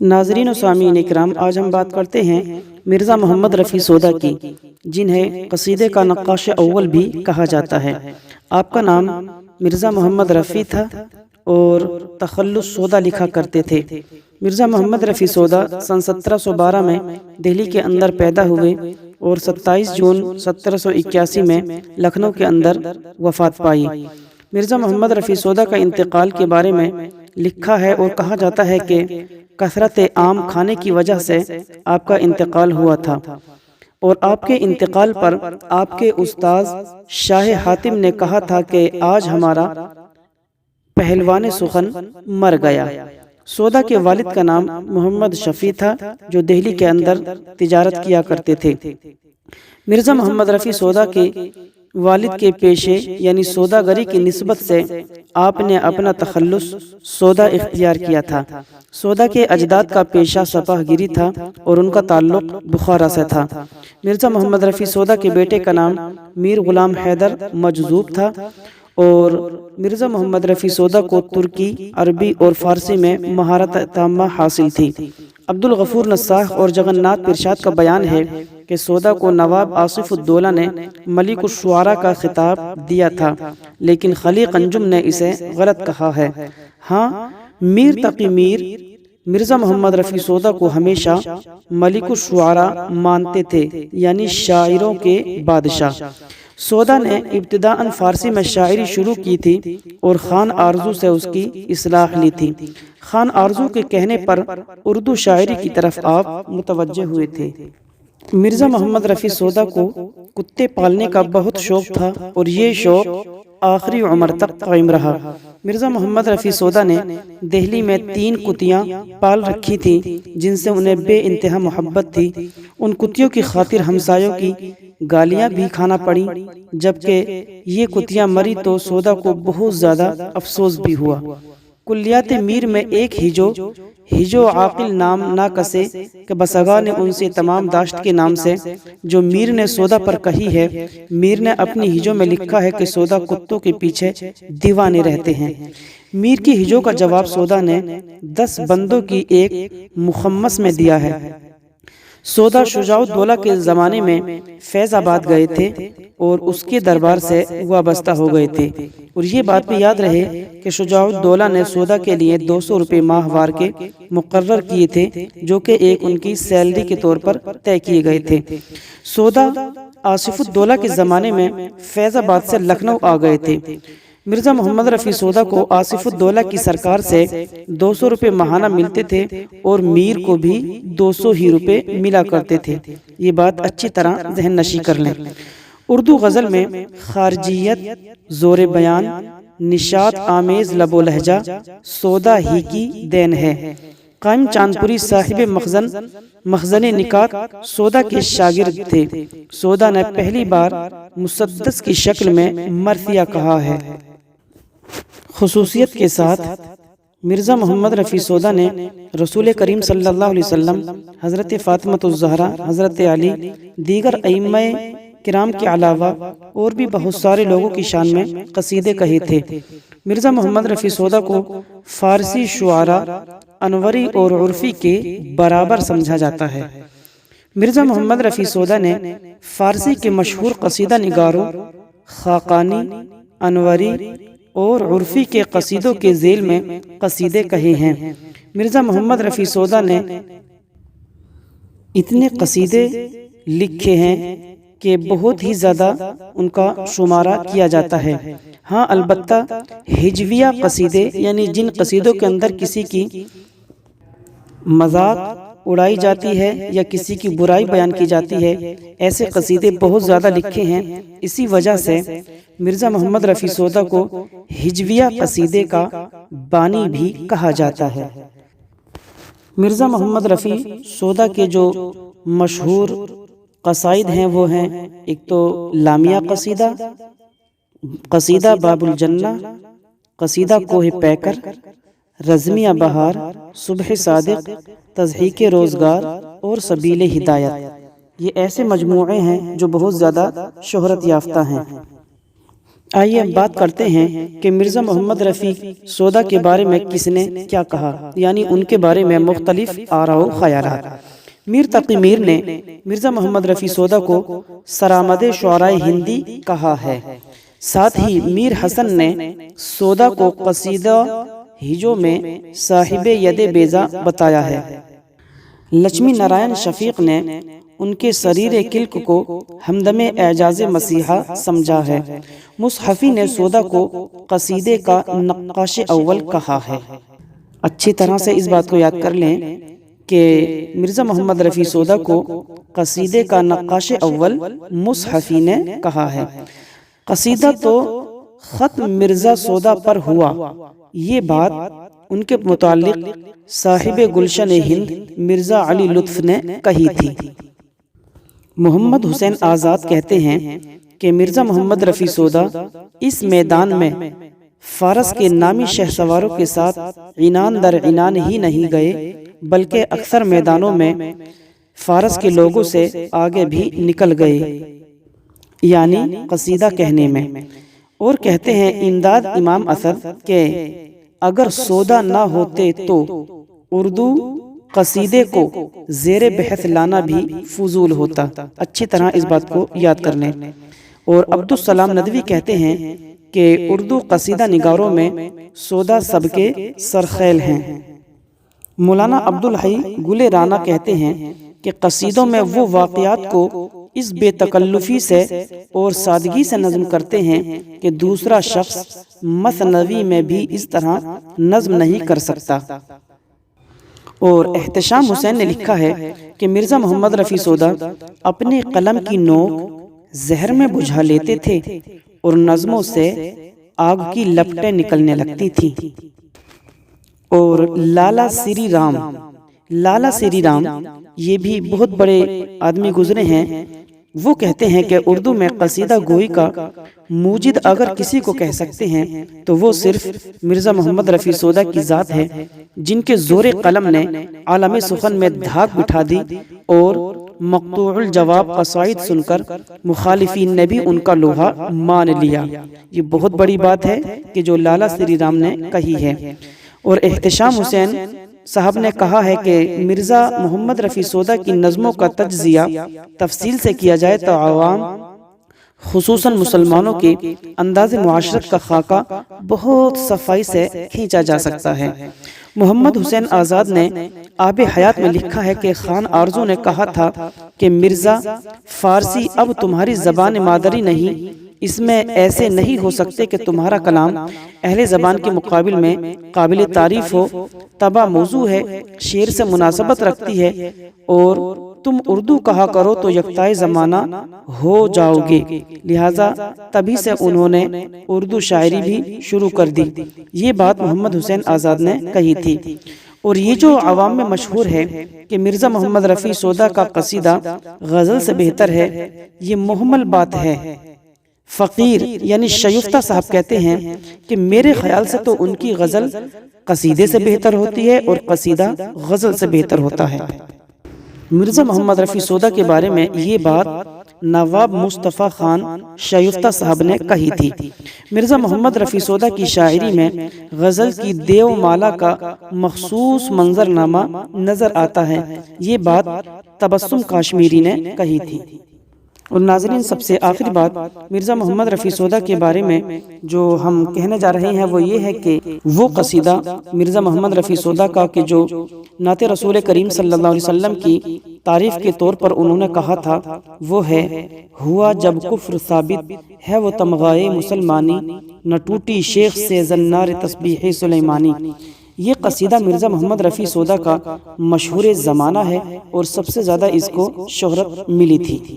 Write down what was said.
ناظرین و سامعین اکرام، آج ہم بات کرتے ہیں مرزا محمد رفیع سودا کی، جنہیں قصیدے کا نقاش اول بھی کہا جاتا ہے۔ آپ کا نام مرزا محمد رفیع تھا اور تخلص سودا لکھا کرتے تھے۔ مرزا محمد رفیع سودا سن 1712 میں دہلی کے اندر پیدا ہوئے اور 27 جون 1781 میں لکھنؤ کے اندر وفات پائی۔ مرزا محمد رفیع سودا کا انتقال کے بارے میں لکھا ہے اور کہا جاتا ہے کہ کثرت آم کھانے کی وجہ سے آپ کا انتقال ہوا تھا، اور آپ کے انتقال پر آپ کے استاذ شاہ حاتم نے کہا تھا کہ آج ہمارا پہلوان سخن مر گیا۔ سودا کے والد کا نام محمد شفیع تھا، جو دہلی کے اندر تجارت کیا کرتے تھے۔ مرزا محمد رفیع سودا کے والد کے پیشے یعنی سوداگری کی نسبت سے آپ نے اپنا تخلص سودا اختیار کیا تھا۔ سودا کے اجداد کا پیشہ سپاہ گیری تھا اور ان کا تعلق بخارا سے تھا۔ مرزا محمد رفیع سودا کے بیٹے کا نام میر غلام حیدر مجذوب تھا، اور مرزا محمد رفیع سودا کو ترکی، عربی اور فارسی میں مہارت تامہ حاصل تھی۔ عبدالغفور نصاح اور جگناتھ پرشاد کا بیان ہے کہ سودا کو نواب آصف الدولہ نے ملک الشعراء کا خطاب دیا تھا، لیکن خلیق انجم نے اسے غلط کہا ہے۔ ہاں، میر تقی میر مرزا محمد رفیع سودا کو ہمیشہ ملک الشعراء مانتے تھے، یعنی شاعروں کے بادشاہ۔ سودا نے ابتداءً فارسی میں شاعری شروع کی تھی اور خان آرزو سے اس کی اصلاح لی تھی۔ خان آرزو کے کہنے پر اردو شاعری کی طرف آپ متوجہ ہوئے تھے۔ مرزا محمد رفیع سودا کو کتے پالنے کا بہت شوق تھا اور یہ شوق آخری عمر تک قائم رہا۔ مرزا محمد رفیع سودا نے دہلی میں 3 کتیاں پال رکھی تھیں جن سے انہیں بے انتہا محبت تھی۔ ان کتیوں کی خاطر ہمسایوں کی گالیاں بھی کھانا پڑیں۔ جبکہ یہ کتیاں مری تو سودا کو بہت زیادہ افسوس بھی ہوا۔ کلیات میر میں ایک ہجو عاقل نام نہ کسے کہ بسگا نے ان سے تمام داشت کے نام سے، جو میر نے سودا پر کہی ہے۔ میر نے اپنی ہجو میں لکھا ہے کہ سودا کتوں کے پیچھے دیوانے رہتے ہیں۔ میر کی ہجو کا جواب سودا نے 10 بندوں کی ایک مخمس میں دیا ہے۔ سودا شجاع الدولہ کے زمانے میں فیض آباد گئے تھے اور اس کے دربار سے وابستہ ہو گئے تھے، اور یہ بات بھی یاد رہے کہ شجاع الدولہ نے سودا کے لیے 200 روپے ماہوار کے مقرر کیے تھے، جو کہ ایک ان کی سیلری کے طور پر طے کیے گئے تھے۔ سودا آصف الدولہ کے زمانے میں فیض آباد سے لکھنؤ آ گئے تھے۔ مرزا محمد رفیع سودا کو آصف الدولہ کی سرکار سے 200 روپے ماہانہ ملتے تھے اور میر کو بھی 200 ہی روپے ملا کرتے تھے۔ یہ بات اچھی طرح ذہن نشی کر لیں۔ اردو غزل میں خارجیت، زور بیان، نشاط آمیز لب و لہجہ سودا ہی کی دین ہے۔ قائم چاندپوری صاحب مخزن نکات سودا کے شاگرد تھے۔ سودا نے پہلی بار مسدس کی شکل میں مرثیہ کہا ہے۔ خصوصیت کے ساتھ مرزا محمد رفیع سودا نے رسول کریم صلی اللہ علیہ وسلم، حضرت فاطمۃ الزہرا، حضرت علی، دیگر ائمہ کرام کے علاوہ اور بھی بہت سارے لوگوں کی شان میں قصیدے کہے تھے۔ مرزا محمد رفیع سودا کو فارسی شعراء انوری اور عرفی کے برابر سمجھا جاتا ہے۔ مرزا محمد رفیع سودا نے فارسی کے مشہور قصیدہ نگاروں خاقانی، انوری اور عرفی کے قصیدوں کے ذیل میں قصیدے کہے ہیں۔ مرزا محمد رفیع سودا نے اتنے قصیدے لکھے ہیں کہ بہت ہی زیادہ ان کا شمارہ کیا جاتا ہے۔ ہاں، البتہ ہجویہ قصیدے، یعنی جن قصیدوں کے اندر کسی کی مذاق اڑائی جاتی ہے یا کسی کی برائی بیان کی جاتی ہے، ایسے قصیدے بہت زیادہ لکھے ہیں۔ اسی وجہ سے مرزا محمد رفیع سودا کو ہجویہ قصیدے کا بانی بھی کہا جاتا ہے۔ مرزا محمد رفیع سودا کے جو مشہور قصائد ہیں وہ ہیں، ایک تو لامیہ قصیدہ، قصیدہ باب الجنہ، قصیدہ کوہ پیکر، رزمیہ بہار، صبح صادق، تضحیک روزگار اور سبیل ہدایت۔ یہ ایسے مجموعے ہیں جو بہت زیادہ شہرت یافتہ ہیں۔ آئیے اب بات کرتے ہیں کہ مرزا محمد رفیع سودا کے بارے میں کس نے کیا کہا، یعنی ان کے بارے میں مختلف آراء و خیالات۔ میر تقی میر نے مرزا محمد رفیع سودا کو سرآمد شعرائے ہندی کہا ہے۔ ساتھ ہی میر حسن نے سودا کو قصیدہ ہجو میں صاحب ید بیضا بتایا ہے۔ لچمی نارائن شفیق نے ان کے سریر کلک کو ہمدم اعجاز مسیحا سمجھا ہے۔ مصحفی نے سودا کو قصیدے کا نقاش اول کہا ہے۔ اچھی طرح سے اس بات کو یاد کر لیں کہ مرزا محمد رفیع سودا کو قصیدے کا نقاش اول مصحفی نے کہا ہے۔ قصیدہ تو خط مرزا سودا پر ہوا، یہ بات ان کے متعلق صاحب گلشن ہند مرزا علی لطف نے کہی تھی۔ محمد حسین آزاد کہتے ہیں کہ مرزا محمد رفیع سودا اس میدان میں فارس کے نامی شہسواروں کے ساتھ عنان در عنان ہی نہیں گئے، بلکہ اکثر میدانوں میں فارس کے لوگوں سے آگے بھی نکل گئے، یعنی قصیدہ کہنے میں۔ اور کہتے ہیں امداد امام اسد کہ اگر سودا نہ ہوتے تو اردو قصیدے کو زیر بحث لانا بھی فضول ہوتا۔ اچھی طرح اس بات کو یاد کر لیں۔ اور عبدالسلام ندوی کہتے ہیں کہ اردو قصیدہ نگاروں میں سودا سب کے سرخیل ہیں۔ مولانا عبدالحی گل رانا کہتے ہیں کہ قصیدوں میں وہ واقعات کو اس بے تکلفی سے اور سادگی سے نظم کرتے ہیں کہ دوسرا شخص مثنوی میں بھی اس طرح نظم نہیں کر سکتا۔ اور احتشام حسین نے لکھا ہے کہ مرزا محمد رفیع سودا اپنے قلم کی نوک زہر میں بجھا لیتے تھے اور نظموں سے آگ کی لپٹیں نکلنے لگتی تھیں۔ اور لالا سری رام یہ بھی بہت بڑے آدمی گزرے ہیں۔ وہ کہتے ہیں کہ اردو میں قصیدہ گوئی کا موجد اگر کسی کو کہہ سکتے ہیں تو وہ صرف مرزا محمد رفیع سودا کی ذات ہے، جن کے زور قلم نے عالم سخن میں دھاک بٹھا دی، اور مقطوع الجواب قصائد سن کر مخالفین نے بھی ان کا لوہا مان لیا۔ یہ بہت بڑی بات ہے کہ جو لالا سری رام نے کہی ہے۔ اور احتشام حسین صاحب نے کہا ہے کہ مرزا محمد رفیع سودا کی نظموں کا تجزیہ تفصیل سے کیا جائے تو عوام خصوصاً مسلمانوں کے انداز معاشرت کا خاکہ بہت صفائی سے کھینچا جا سکتا ہے۔ محمد حسین آزاد نے آب حیات میں لکھا ہے کہ خان آرزو نے کہا تھا کہ مرزا فارسی اب تمہاری زبان مادری نہیں، اس میں ایسے نہیں ہو سکتے کہ تمہارا کلام اہل زبان کے مقابل میں قابل تعریف ہو، طبع موضوع ہے، شعر سے مناسبت رکھتی ہے، اور تم اردو کہا کرو تو یکتائے زمانہ ہو جاؤ گے۔ لہٰذا تبھی سے انہوں نے اردو شاعری بھی شروع کر دی۔ یہ بات محمد حسین آزاد نے کہی تھی۔ اور یہ جو عوام میں مشہور ہے کہ مرزا محمد رفیع سودا کا قصیدہ غزل سے بہتر ہے، یہ محمل بات ہے۔ فقیر یعنی شیفتہ صاحب کہتے ہیں کہ میرے خیال سے تو ان کی غزل قصیدے سے بہتر ہوتی ہے اور قصیدہ غزل سے بہتر ہوتا ہے۔ مرزا محمد رفیع سودا کے بارے میں یہ بات نواب مصطفیٰ خان شیفتہ صاحب نے کہی تھی۔ مرزا محمد رفیع سودا کی شاعری میں غزل کی دیو مالا کا مخصوص منظرنامہ نظر آتا ہے۔ یہ بات تبسم کاشمیری نے کہی تھی۔ اور ناظرین، سب سے آخری بات مرزا محمد رفیع سودا کے بارے میں جو ہم کہنے جا رہے ہیں وہ یہ ہے کہ وہ قصیدہ مرزا محمد رفیع سودا کا کہ جو نعت رسول کریم صلی اللہ علیہ وسلم کی تعریف کے طور پر انہوں نے کہا تھا وہ ہے: ہوا جب کفر ثابت ہے وہ تمغائے مسلمانی، نہ ٹوٹی شیخ سے زنار تسبیح سلیمانی۔ یہ قصیدہ مرزا محمد رفیع سودا کا مشہور زمانہ ہے اور سب سے زیادہ اس کو شہرت ملی تھی۔